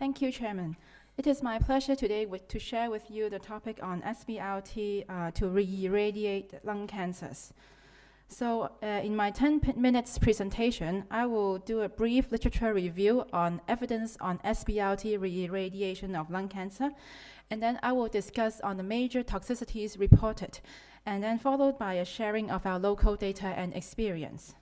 Thank you, Chairman. It is my pleasure today to share with you the topic on SBRT to re-irradiate lung cancers. So in my 10 minutes presentation, I will do a brief literature review on evidence on SBRT re-irradiation of lung cancer, and then I will discuss on the major toxicities reported, and then followed by a sharing of our local data and experience.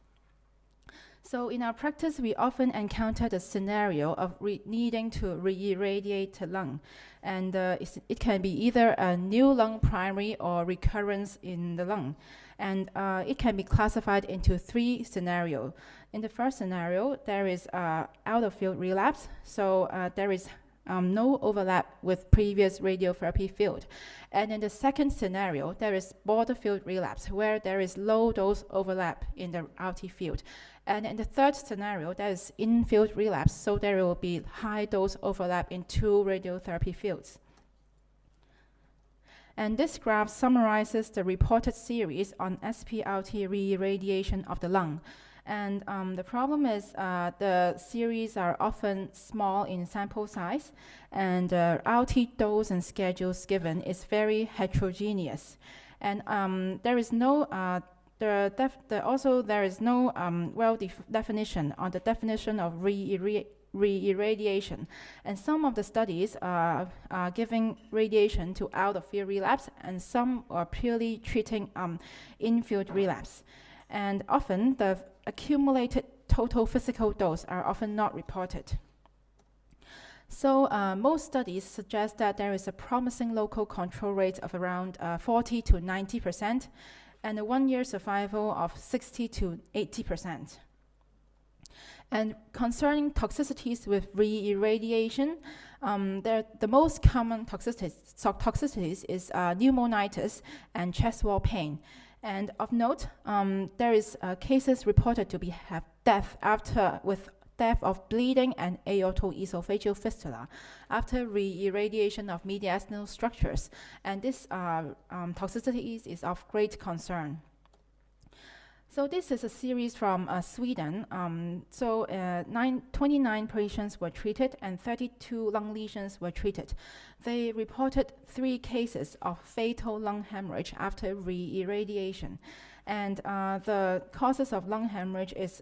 So in our practice, we often encounter the scenario of needing to re-irradiate the lung. And it can be either a new lung primary or recurrence in the lung. And it can be classified into three scenarios. In the first scenario, there is out-of-field relapse. So there is no overlap with previous radiotherapy field. And in the second scenario, there is border field relapse, where there is low dose overlap in the RT field. And in the third scenario, there is in-field relapse, so there will be high dose overlap in two radiotherapy fields. And this graph summarizes the reported series on SBRT re-irradiation of the lung. And the problem is the series are often small in sample size, and RT dose and schedules given is very heterogeneous. And there is no definition on the definition of re-irradiation. And some of the studies are giving radiation to out-of-field relapse, and some are purely treating in-field relapse. And often the accumulated total physical dose are often not reported. So most studies suggest that there is a promising local control rate of around 40 to 90%, and a 1-year survival of 60 to 80%. And concerning toxicities with re-irradiation, the most common toxicities is pneumonitis and chest wall pain. And of note, there is cases reported to have death of bleeding and aortoesophageal fistula after re-irradiation of mediastinal structures. And this toxicity is of great concern. So this is a series from Sweden. 29 patients were treated and 32 lung lesions were treated. They reported 3 cases of fatal lung hemorrhage after re-irradiation. And the causes of lung hemorrhage is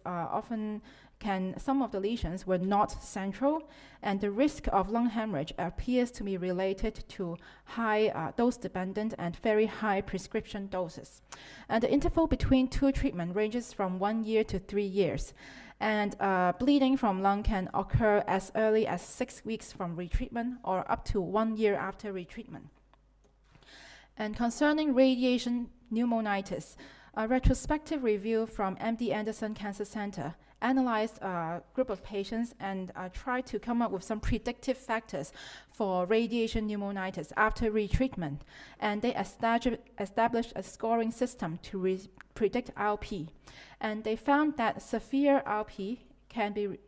some of the lesions were not central, and the risk of lung hemorrhage appears to be related to high dose-dependent and very high prescription doses. And the interval between 2 treatments ranges from 1 year to 3 years. And bleeding from lung can occur as early as 6 weeks from retreatment or up to 1 year after retreatment. And concerning radiation pneumonitis, a retrospective review from MD Anderson Cancer Center analyzed a group of patients and tried to come up with some predictive factors for radiation pneumonitis after retreatment. And they established a scoring system to predict RP. And they found that severe RP can be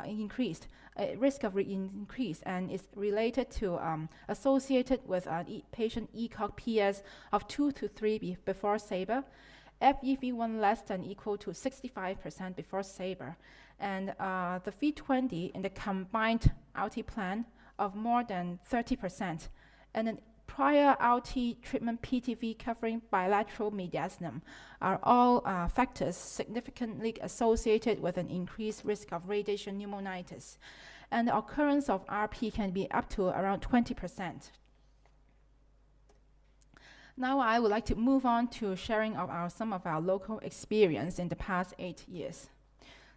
increased, risk of increase, and is related to associated with patient ECOG PS of 2 to 3 before SABR, FEV1 less than equal to 65% before SABR, and the V20 in the combined RT plan of more than 30%, and then prior RT treatment PTV covering bilateral mediastinum are all factors significantly associated with an increased risk of radiation pneumonitis. And the occurrence of RP can be up to around 20%. Now I would like to move on to sharing of some of our local experience in the past 8 years.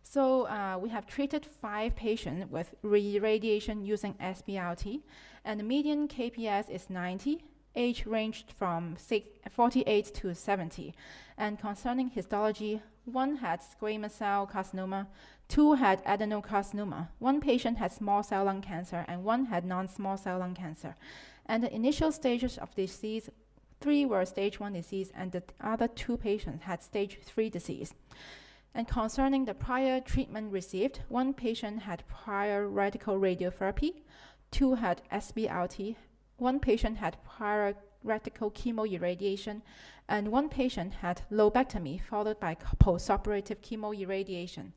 So we have treated 5 patients with re-irradiation using SBRT, and the median KPS is 90, age ranged from 48 to 70. And concerning histology, 1 had squamous cell carcinoma, 2 had adenocarcinoma, 1 patient had small cell lung cancer, and 1 had non-small cell lung cancer. And the initial stages of disease, 3 were stage 1 disease, and the other 2 patients had stage 3 disease. And concerning the prior treatment received, 1 patient had prior radical radiotherapy, 2 had SBRT, 1 patient had prior radical chemoirradiation, and 1 patient had lobectomy followed by postoperative chemoirradiation.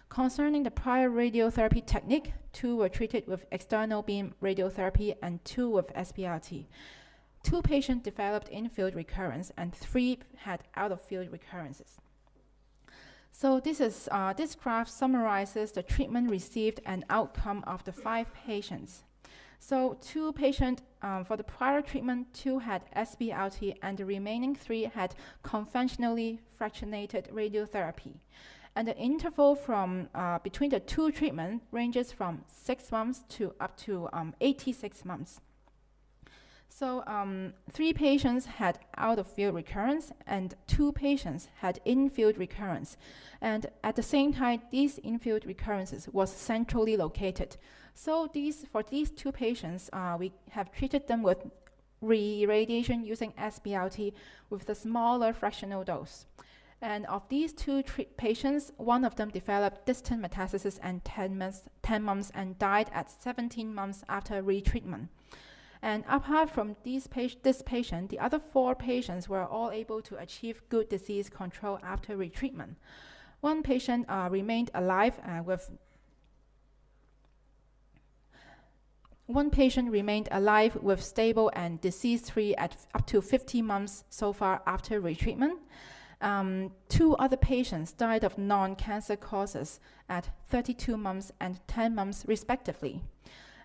Concerning the prior radiotherapy technique, 2 were treated with external beam radiotherapy and 2 with SBRT. 2 patients developed in-field recurrence and 3 had out-of-field recurrences. So this graph summarizes the treatment received and outcome of the 5 patients. So 2 patients, for the prior treatment, 2 had SBRT and the remaining 3 had conventionally fractionated radiotherapy. And the interval from between the 2 treatments ranges from 6 months to up to 86 months. So 3 patients had out-of-field recurrence and 2 patients had in-field recurrence. And at the same time, these in-field recurrences was centrally located. So for these 2 patients, we have treated them with re-irradiation using SBRT with the smaller fractional dose. And of these 2 patients, 1 of them developed distant metastasis and 10 months and died at 17 months after retreatment. And apart from this patient, the other 4 patients were all able to achieve good disease control after retreatment. One patient remained alive with stable and disease-free at up to 50 months so far after retreatment. 2 other patients died of non-cancer causes at 32 months and 10 months respectively.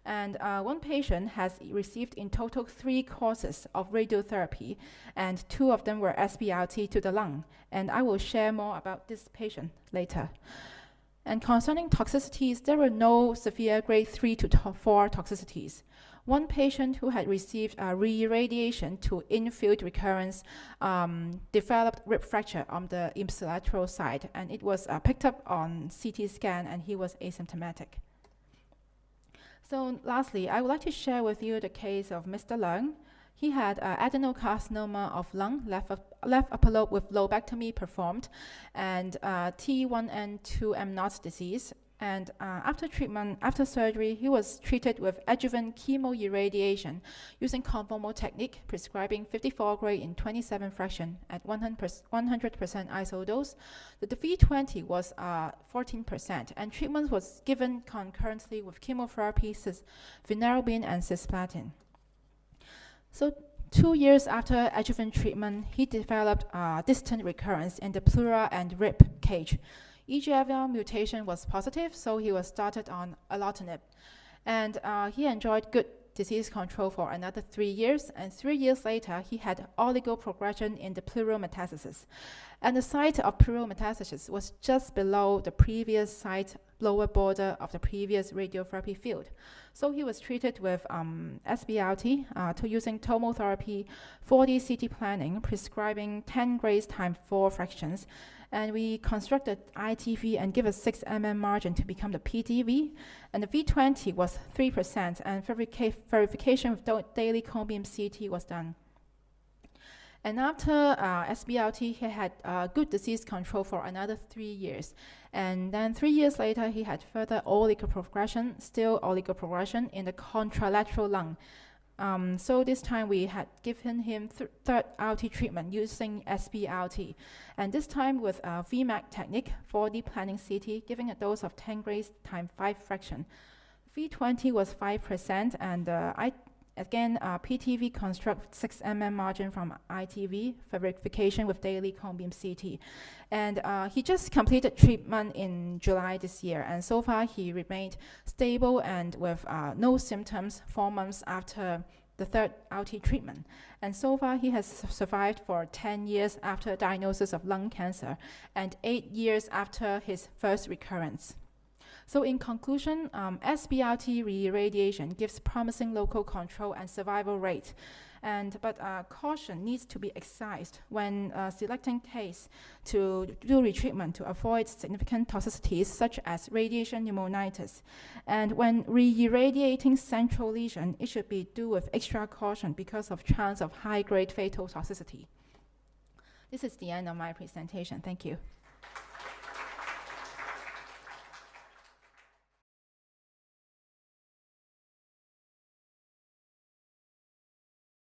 And 1 patient has received in total 3 courses of radiotherapy, and 2 of them were SBRT to the lung. And I will share more about this patient later. And concerning toxicities, there were no severe grade 3 to 4 toxicities. 1 patient who had received re-irradiation to in-field recurrence developed rib fracture on the ipsilateral side, and it was picked up on CT scan, and he was asymptomatic. So lastly, I would like to share with you the case of Mr. Leung. He had adenocarcinoma of lung, left upper lobe with lobectomy performed, and T1N2M0 disease. And after surgery, he was treated with adjuvant chemoirradiation using conformal technique, prescribing 54 gray in 27 fraction at 100% iso dose. The V20 was 14%, and treatment was given concurrently with chemotherapy, vinorelbine, and cisplatin. So 2 years after adjuvant treatment, he developed distant recurrence in the pleura and rib cage. EGFR mutation was positive, so he was started on alatinib. And he enjoyed good disease control for another 3 years, and 3 years later, he had oligoprogression in the pleural metastasis. And the site of pleural metastasis was just below the previous site, lower border of the previous radiotherapy field. So he was treated with SBRT to using tomotherapy, 4D CT planning, prescribing 10 grays times 4 fractions, and we constructed ITV and give a 6 mm margin to become the PTV, and the V20 was 3%, and verification with daily cone beam CT was done. And after SBRT, he had good disease control for another 3 years. And then 3 years later, he had further still oligoprogression in the contralateral lung. So this time we had given him third RT treatment using SBRT. And this time with VMAC technique, 4D planning CT, giving a dose of 10 grays times 5 fraction. V20 was 5%, and PTV construct 6 mm margin from ITV for verification with daily cone beam CT. And he just completed treatment in July this year, and so far he remained stable and with no symptoms 4 months after the third RT treatment. And so far he has survived for 10 years after diagnosis of lung cancer and 8 years after his first recurrence. So in conclusion, SBRT re-irradiation gives promising local control and survival rate, but caution needs to be exercised when selecting case to do retreatment to avoid significant toxicities such as radiation pneumonitis. And when re-irradiating central lesion, it should be done with extra caution because of chance of high-grade fatal toxicity. This is the end of my presentation. Thank you.